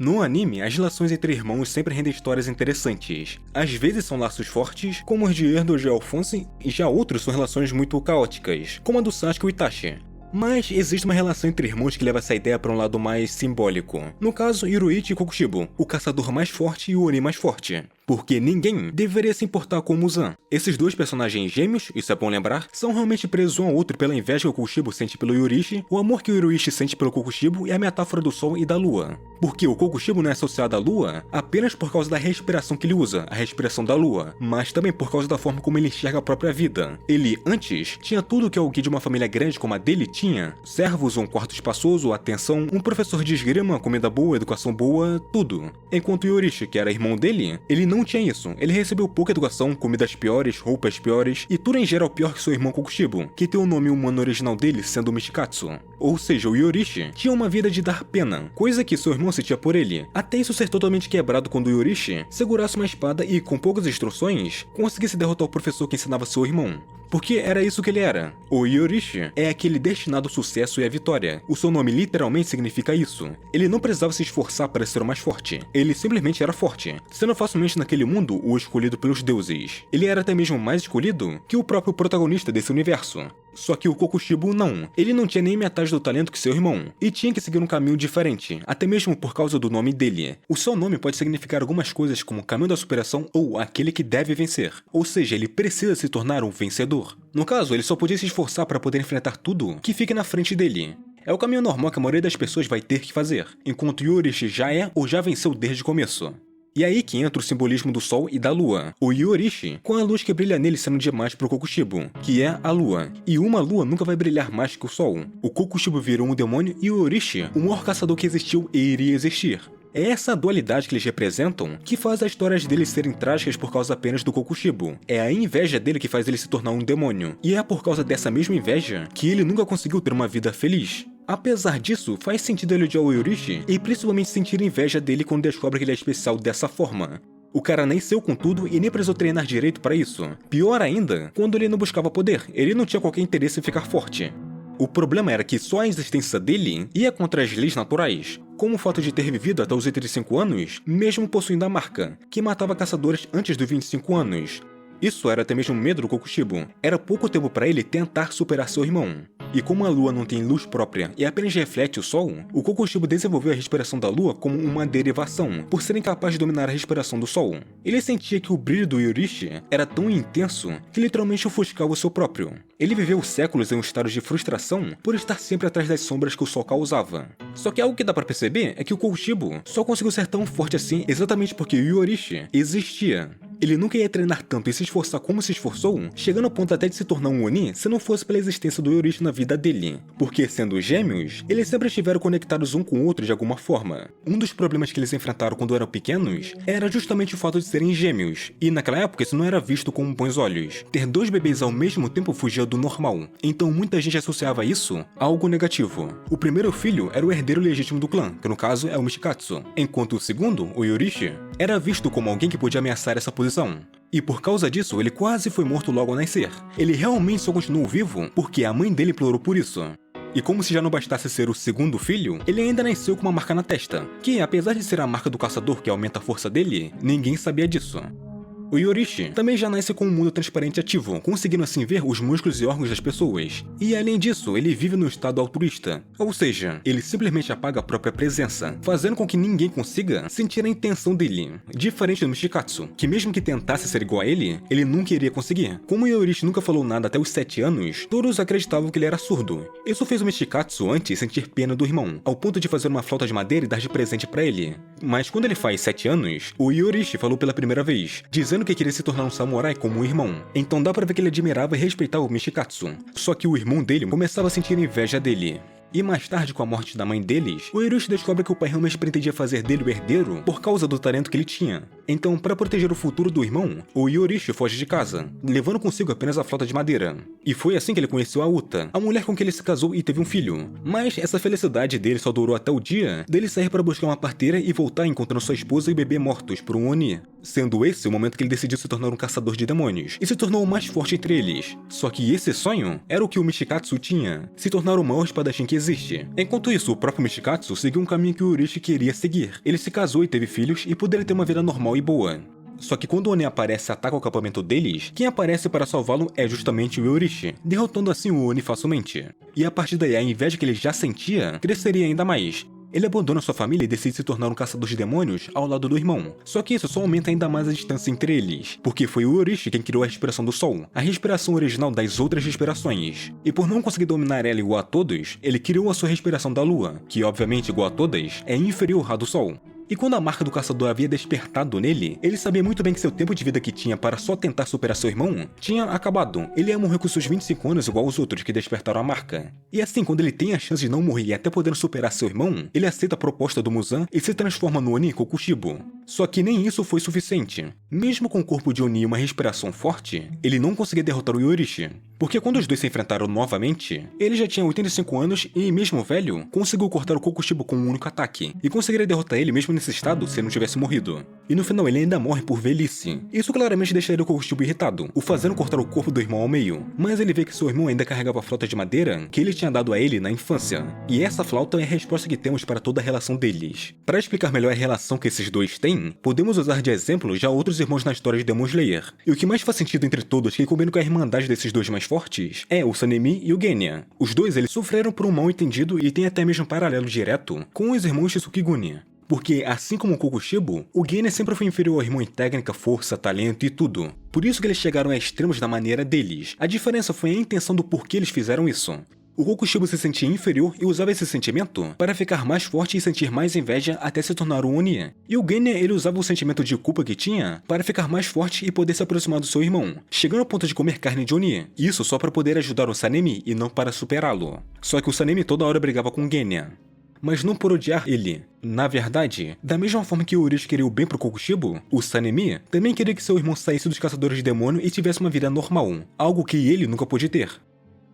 No anime, as relações entre irmãos sempre rendem histórias interessantes. Às vezes são laços fortes, como os de Erdo e Alphonse, e já outros são relações muito caóticas, como a do Sasuke e Itachi. Mas existe uma relação entre irmãos que leva essa ideia para um lado mais simbólico. No caso, Hiroichi e Kokushibo, o caçador mais forte e o Oni mais forte. Porque ninguém deveria se importar com o Muzan. Esses dois personagens gêmeos, isso é bom lembrar, são realmente presos um ao outro pela inveja que o Kokushibo sente pelo Yorishi, o amor que o Yorishi sente pelo Kokushibo e a metáfora do sol e da lua. Porque o Kokushibo não é associado à lua apenas por causa da respiração que ele usa, a respiração da lua, mas também por causa da forma como ele enxerga a própria vida. Ele, antes, tinha tudo que alguém de uma família grande como a dele tinha: servos, um quarto espaçoso, atenção, um professor de esgrima, comida boa, educação boa, tudo. Enquanto o Yorishi, que era irmão dele, ele não tinha isso. Ele recebeu pouca educação, comidas piores, roupas piores e tudo em geral pior que seu irmão Kokushibo, que tem o nome humano original dele sendo Mishikatsu. Ou seja, o Yorishi tinha uma vida de dar pena, coisa que seu irmão sentia por ele, até isso ser totalmente quebrado quando o Yorishi segurasse uma espada e, com poucas instruções, conseguisse derrotar o professor que ensinava seu irmão. Porque era isso que ele era. O Yorishi é aquele destinado ao sucesso e à vitória. O seu nome literalmente significa isso. Ele não precisava se esforçar para ser o mais forte. Ele simplesmente era forte, sendo facilmente naquele mundo o escolhido pelos deuses. Ele era até mesmo mais escolhido que o próprio protagonista desse universo. Só que o Kokushibo não. Ele não tinha nem metade do talento que seu irmão, e tinha que seguir um caminho diferente, até mesmo por causa do nome dele. O seu nome pode significar algumas coisas como caminho da superação ou aquele que deve vencer. Ou seja, ele precisa se tornar um vencedor. No caso, ele só podia se esforçar para poder enfrentar tudo que fique na frente dele. É o caminho normal que a maioria das pessoas vai ter que fazer, enquanto Yorishi já é ou já venceu desde o começo. E aí que entra o simbolismo do sol e da lua. O Yorishi, com a luz que brilha nele sendo demais pro Kokushibo, que é a lua. E uma lua nunca vai brilhar mais que o sol. O Kokushibo virou um demônio e o Yorishi, o maior caçador que existiu e iria existir. É essa dualidade que eles representam que faz as histórias deles serem trágicas por causa apenas do Kokushibo. É a inveja dele que faz ele se tornar um demônio. E é por causa dessa mesma inveja que ele nunca conseguiu ter uma vida feliz. Apesar disso, faz sentido ele odiar o Yorishi e principalmente sentir inveja dele quando descobre que ele é especial dessa forma. O cara nasceu com tudo e nem precisou treinar direito para isso. Pior ainda, quando ele não buscava poder, ele não tinha qualquer interesse em ficar forte. O problema era que só a existência dele ia contra as leis naturais, como o fato de ter vivido até os 85 anos, mesmo possuindo a marca, que matava caçadores antes dos 25 anos. Isso era até mesmo medo do Kokushibo. Era pouco tempo para ele tentar superar seu irmão. E como a lua não tem luz própria e apenas reflete o sol, o Kokushibo desenvolveu a respiração da lua como uma derivação, por ser incapaz de dominar a respiração do sol. Ele sentia que o brilho do Yorishi era tão intenso que literalmente ofuscava o seu próprio. Ele viveu séculos em um estado de frustração por estar sempre atrás das sombras que o sol causava. Só que algo que dá pra perceber é que o Kokushibo só conseguiu ser tão forte assim exatamente porque o Yorishi existia. Ele nunca ia treinar tanto e se esforçar como se esforçou, chegando ao ponto até de se tornar um Oni se não fosse pela existência do Yorishi na vida dele. Porque, sendo gêmeos, eles sempre estiveram conectados um com o outro de alguma forma. Um dos problemas que eles enfrentaram quando eram pequenos era justamente o fato de serem gêmeos, e naquela época isso não era visto com bons olhos. Ter dois bebês ao mesmo tempo fugia do normal, então muita gente associava isso a algo negativo. O primeiro filho era o herdeiro legítimo do clã, que no caso é o Mishikatsu, enquanto o segundo, o Yorishi, era visto como alguém que podia ameaçar essa posição. E por causa disso, ele quase foi morto logo ao nascer. Ele realmente só continuou vivo porque a mãe dele implorou por isso. E como se já não bastasse ser o segundo filho, ele ainda nasceu com uma marca na testa, que apesar de ser a marca do caçador que aumenta a força dele, ninguém sabia disso. O Yorishi também já nasce com um mundo transparente ativo, conseguindo assim ver os músculos e órgãos das pessoas. E além disso, ele vive no estado altruísta, ou seja, ele simplesmente apaga a própria presença, fazendo com que ninguém consiga sentir a intenção dele. Diferente do Mishikatsu, que mesmo que tentasse ser igual a ele, ele nunca iria conseguir. Como o Yorishi nunca falou nada até os 7 anos, todos acreditavam que ele era surdo. Isso fez o Mishikatsu antes sentir pena do irmão, ao ponto de fazer uma flauta de madeira e dar de presente pra ele. Mas quando ele faz 7 anos, o Yorishi falou pela primeira vez, dizendo que queria se tornar um samurai como o irmão. Então dá pra ver que ele admirava e respeitava o Mishikatsu. Só que o irmão dele começava a sentir inveja dele. E mais tarde, com a morte da mãe deles, o Yorishi descobre que o pai realmente pretendia fazer dele o herdeiro por causa do talento que ele tinha. Então, para proteger o futuro do irmão, o Yorishi foge de casa, levando consigo apenas a flauta de madeira. E foi assim que ele conheceu a Uta, a mulher com quem ele se casou e teve um filho. Mas essa felicidade dele só durou até o dia dele sair para buscar uma parteira e voltar encontrando sua esposa e bebê mortos por um Oni. Sendo esse o momento que ele decidiu se tornar um caçador de demônios, e se tornou o mais forte entre eles. Só que esse sonho era o que o Michikatsu tinha, se tornar o maior espadachim que existe. Enquanto isso, o próprio Michikatsu seguiu um caminho que o Yorishi queria seguir. Ele se casou e teve filhos e poderia ter uma vida normal e boa. Só que quando o Oni aparece e ataca o acampamento deles, quem aparece para salvá-lo é justamente o Yorishi, derrotando assim o Oni facilmente. E a partir daí a inveja que ele já sentia cresceria ainda mais. Ele abandona sua família e decide se tornar um caçador de demônios ao lado do irmão. Só que isso só aumenta ainda mais a distância entre eles, porque foi o Yorishi quem criou a respiração do sol, a respiração original das outras respirações. E por não conseguir dominar ela igual a todos, ele criou a sua respiração da lua, que obviamente igual a todas, é inferior à do sol. E quando a marca do caçador havia despertado nele, ele sabia muito bem que seu tempo de vida que tinha para só tentar superar seu irmão tinha acabado. Ele ia morrer com seus 25 anos igual aos outros que despertaram a marca. E assim, quando ele tem a chance de não morrer e até poder superar seu irmão, ele aceita a proposta do Muzan e se transforma no Oni Kokushibo. Só que nem isso foi suficiente. Mesmo com o corpo de Oni e uma respiração forte, ele não conseguia derrotar o Yorishi. Porque quando os dois se enfrentaram novamente, ele já tinha 85 anos e, mesmo velho, conseguiu cortar o Kokushibo com um único ataque, e conseguiria derrotar ele mesmo nesse estado se ele não tivesse morrido. E no final ele ainda morre por velhice. Isso claramente deixaria o Kokushibo irritado, o fazendo cortar o corpo do irmão ao meio. Mas ele vê que seu irmão ainda carregava a flauta de madeira que ele tinha dado a ele na infância. E essa flauta é a resposta que temos para toda a relação deles. Para explicar melhor a relação que esses dois têm, podemos usar de exemplo já outros irmãos na história de Demon Slayer. E o que mais faz sentido entre todos, que combina com a irmandade desses dois mais fortes, é o Sanemi e o Genya. Os dois eles sofreram por um mal entendido e tem até mesmo um paralelo direto com os irmãos Shizukiguni. Porque, assim como o Kokushibo, o Genya sempre foi inferior ao irmão em técnica, força, talento e tudo. Por isso que eles chegaram a extremos da maneira deles. A diferença foi a intenção do porquê eles fizeram isso. O Kokushibo se sentia inferior e usava esse sentimento para ficar mais forte e sentir mais inveja até se tornar um Oni. E o Genya ele usava o sentimento de culpa que tinha para ficar mais forte e poder se aproximar do seu irmão, chegando ao ponto de comer carne de Oni. Isso só para poder ajudar o Sanemi e não para superá-lo. Só que o Sanemi toda hora brigava com o Genya. Mas não por odiar ele. Na verdade, da mesma forma que o Yorishi queria o bem pro Kokushibo, o Sanemi também queria que seu irmão saísse dos caçadores de demônio e tivesse uma vida normal, algo que ele nunca pôde ter.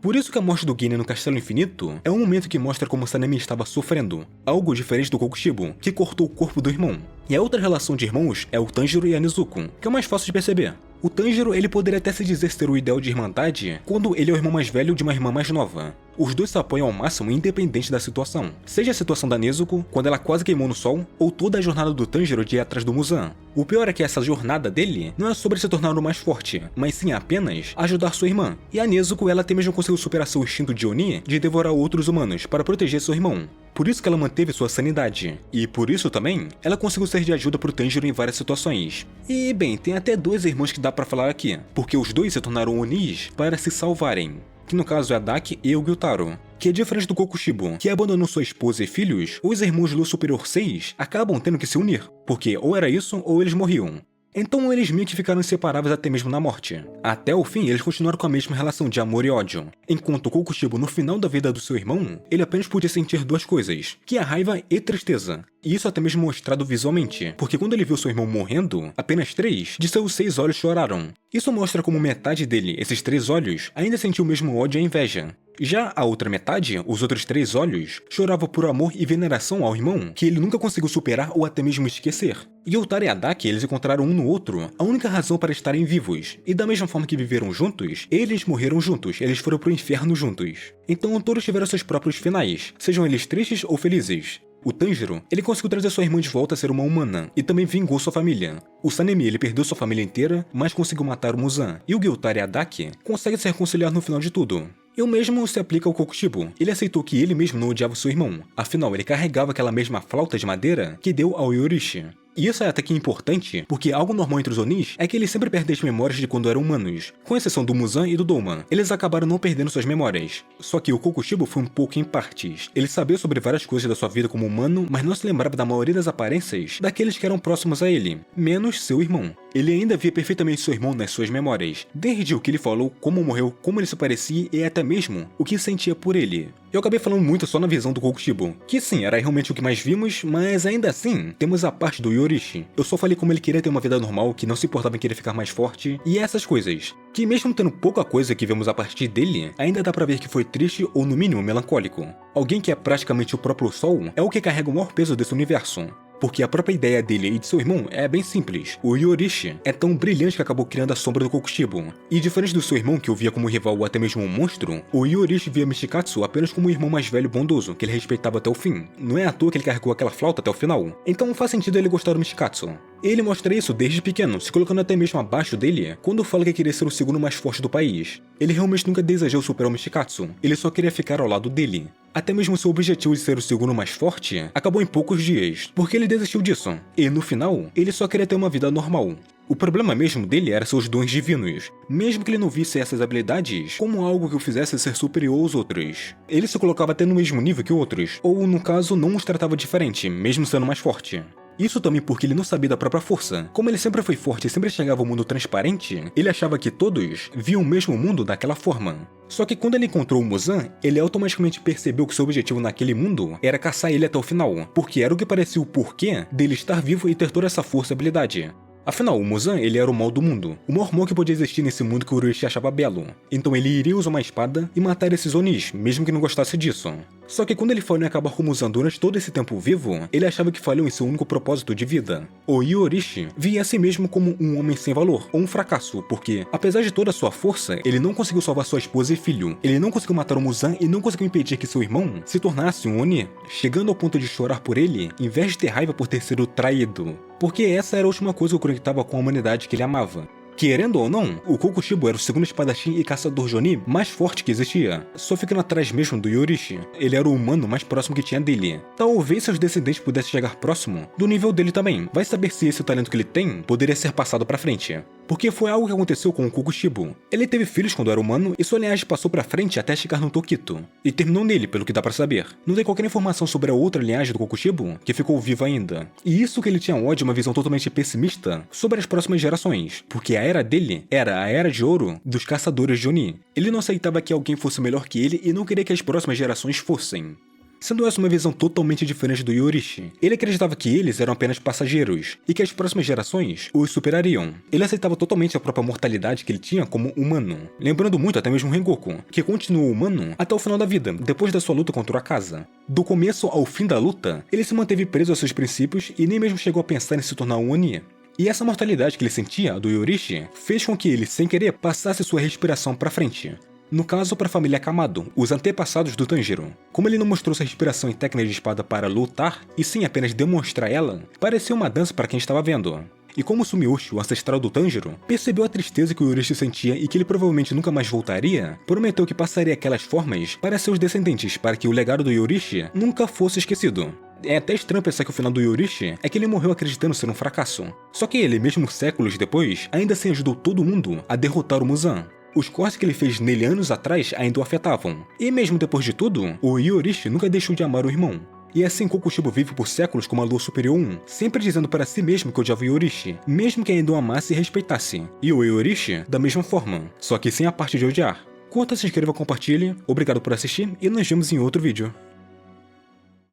Por isso que a morte do Genya no Castelo Infinito é um momento que mostra como o Sanemi estava sofrendo, algo diferente do Kokushibo, que cortou o corpo do irmão. E a outra relação de irmãos é o Tanjiro e a Nezuko, que é o mais fácil de perceber. O Tanjiro ele poderia até se dizer ser o ideal de irmandade quando ele é o irmão mais velho de uma irmã mais nova. Os dois se apoiam ao máximo independente da situação. Seja a situação da Nezuko, quando ela quase queimou no sol, ou toda a jornada do Tanjiro de ir atrás do Muzan. O pior é que essa jornada dele não é sobre se tornar o mais forte, mas sim apenas ajudar sua irmã. E a Nezuko ela até mesmo conseguiu superar seu instinto de Oni de devorar outros humanos para proteger seu irmão. Por isso que ela manteve sua sanidade. E por isso também, ela conseguiu ser de ajuda pro Tanjiro em várias situações. E bem, tem até dois irmãos que dá pra falar aqui, porque os dois se tornaram Onis para se salvarem. Que no caso é a Daki e o Gyutaro. Que é diferente do Kokushibo, que abandonou sua esposa e filhos, os irmãos Lua Superior 6 acabam tendo que se unir, porque ou era isso ou eles morriam. Então eles meio que ficaram inseparáveis até mesmo na morte. Até o fim, eles continuaram com a mesma relação de amor e ódio. Enquanto o Kokushibo, no final da vida do seu irmão, ele apenas podia sentir duas coisas, que é a raiva e tristeza. E isso até mesmo mostrado visualmente, porque quando ele viu seu irmão morrendo, apenas 3 de seus 6 olhos choraram. Isso mostra como metade dele, esses 3 olhos, ainda sentiu o mesmo ódio e inveja. Já a outra metade, os outros 3 olhos, chorava por amor e veneração ao irmão, que ele nunca conseguiu superar ou até mesmo esquecer. E o Taro e a Daki, eles encontraram um no outro a única razão para estarem vivos. E da mesma forma que viveram juntos, eles morreram juntos, eles foram pro inferno juntos. Então todos tiveram seus próprios finais, sejam eles tristes ou felizes. O Tanjiro, ele conseguiu trazer sua irmã de volta a ser uma humana, e também vingou sua família. O Sanemi, ele perdeu sua família inteira, mas conseguiu matar o Muzan. E o Gyutaro e a Daki conseguem se reconciliar no final de tudo. E o mesmo se aplica ao Kokushibo. Ele aceitou que ele mesmo não odiava seu irmão. Afinal, ele carregava aquela mesma flauta de madeira que deu ao Yorishi. E isso é até que importante, porque algo normal entre os Onis é que eles sempre perdem as memórias de quando eram humanos. Com exceção do Muzan e do Douma, eles acabaram não perdendo suas memórias. Só que o Kokushibo foi um pouco em partes. Ele sabia sobre várias coisas da sua vida como humano, mas não se lembrava da maioria das aparências daqueles que eram próximos a ele, menos seu irmão. Ele ainda via perfeitamente seu irmão nas suas memórias, desde o que ele falou, como morreu, como ele se parecia e até mesmo o que sentia por ele. Eu acabei falando muito só na visão do Kokushibo, que sim, era realmente o que mais vimos, mas ainda assim, temos a parte do Yorishi. Eu só falei como ele queria ter uma vida normal, que não se importava em querer ficar mais forte, e essas coisas. Que mesmo tendo pouca coisa que vemos a partir dele, ainda dá pra ver que foi triste ou no mínimo melancólico. Alguém que é praticamente o próprio Sol é o que carrega o maior peso desse universo. Porque a própria ideia dele e de seu irmão é bem simples. O Yorishi é tão brilhante que acabou criando a sombra do Kokushibo. E diferente do seu irmão, que o via como rival ou até mesmo um monstro, o Yorishi via Michikatsu apenas como um irmão mais velho e bondoso, que ele respeitava até o fim. Não é à toa que ele carregou aquela flauta até o final. Então faz sentido ele gostar do Michikatsu. Ele mostra isso desde pequeno, se colocando até mesmo abaixo dele, quando fala que queria ser o segundo mais forte do país. Ele realmente nunca desejou superar o Michikatsu, ele só queria ficar ao lado dele. Até mesmo seu objetivo de ser o segundo mais forte acabou em poucos dias, porque ele desistiu disso. E no final, ele só queria ter uma vida normal. O problema mesmo dele era seus dons divinos, mesmo que ele não visse essas habilidades como algo que o fizesse ser superior aos outros. Ele se colocava até no mesmo nível que outros, ou no caso não os tratava diferente, mesmo sendo mais forte. Isso também porque ele não sabia da própria força. Como ele sempre foi forte e sempre chegava ao mundo transparente, ele achava que todos viam o mesmo mundo daquela forma. Só que quando ele encontrou o Muzan, ele automaticamente percebeu que seu objetivo naquele mundo era caçar ele até o final, porque era o que parecia o porquê dele estar vivo e ter toda essa força e habilidade. Afinal, o Muzan, ele era o mal do mundo, o maior mal que podia existir nesse mundo que o Orochi achava belo. Então ele iria usar uma espada e matar esses Onis, mesmo que não gostasse disso. Só que quando ele falhou em acabar com o Muzan durante todo esse tempo vivo, ele achava que falhou em seu único propósito de vida. O Yorishi via a si mesmo como um homem sem valor, ou um fracasso, porque, apesar de toda a sua força, ele não conseguiu salvar sua esposa e filho, ele não conseguiu matar o Muzan e não conseguiu impedir que seu irmão se tornasse um Oni, chegando ao ponto de chorar por ele, em vez de ter raiva por ter sido traído. Porque essa era a última coisa que o conectava com a humanidade que ele amava. Querendo ou não, o Kokushibo era o segundo espadachim e caçador de Oni mais forte que existia, só ficando atrás mesmo do Yorishi. Ele era o humano mais próximo que tinha dele. Talvez seus descendentes pudessem chegar próximo do nível dele também. Vai saber se esse talento que ele tem poderia ser passado pra frente. Porque foi algo que aconteceu com o Kokushibo. Ele teve filhos quando era humano e sua linhagem passou pra frente até chegar no Tokito. E terminou nele, pelo que dá pra saber. Não tem qualquer informação sobre a outra linhagem do Kokushibo que ficou viva ainda. E isso que ele tinha ódio, uma visão totalmente pessimista sobre as próximas gerações. Porque a era dele era a era de ouro dos caçadores de Oni. Ele não aceitava que alguém fosse melhor que ele e não queria que as próximas gerações fossem. Sendo essa uma visão totalmente diferente do Yorishi, ele acreditava que eles eram apenas passageiros, e que as próximas gerações os superariam. Ele aceitava totalmente a própria mortalidade que ele tinha como humano, lembrando muito até mesmo Rengoku, que continuou humano até o final da vida, depois da sua luta contra o Akaza. Do começo ao fim da luta, ele se manteve preso aos seus princípios e nem mesmo chegou a pensar em se tornar um Oni. E essa mortalidade que ele sentia do Yorishi fez com que ele, sem querer, passasse sua respiração pra frente. No caso, para a família Kamado, os antepassados do Tanjiro. Como ele não mostrou sua respiração e técnica de espada para lutar, e sim apenas demonstrar ela, parecia uma dança para quem estava vendo. E como Sumiyoshi, o ancestral do Tanjiro, percebeu a tristeza que o Yorishi sentia e que ele provavelmente nunca mais voltaria, prometeu que passaria aquelas formas para seus descendentes, para que o legado do Yorishi nunca fosse esquecido. É até estranho pensar que o final do Yorishi é que ele morreu acreditando ser um fracasso. Só que ele, mesmo séculos depois, ainda assim ajudou todo mundo a derrotar o Muzan. Os cortes que ele fez nele anos atrás ainda o afetavam. E mesmo depois de tudo, o Yorishi nunca deixou de amar o irmão. E assim Kokushibo vive por séculos como a Lua Superior 1, sempre dizendo para si mesmo que odiava o Yorishi, mesmo que ainda o amasse e respeitasse. E o Yorishi da mesma forma, só que sem a parte de odiar. Curta, se inscreva, compartilhe, obrigado por assistir e nos vemos em outro vídeo.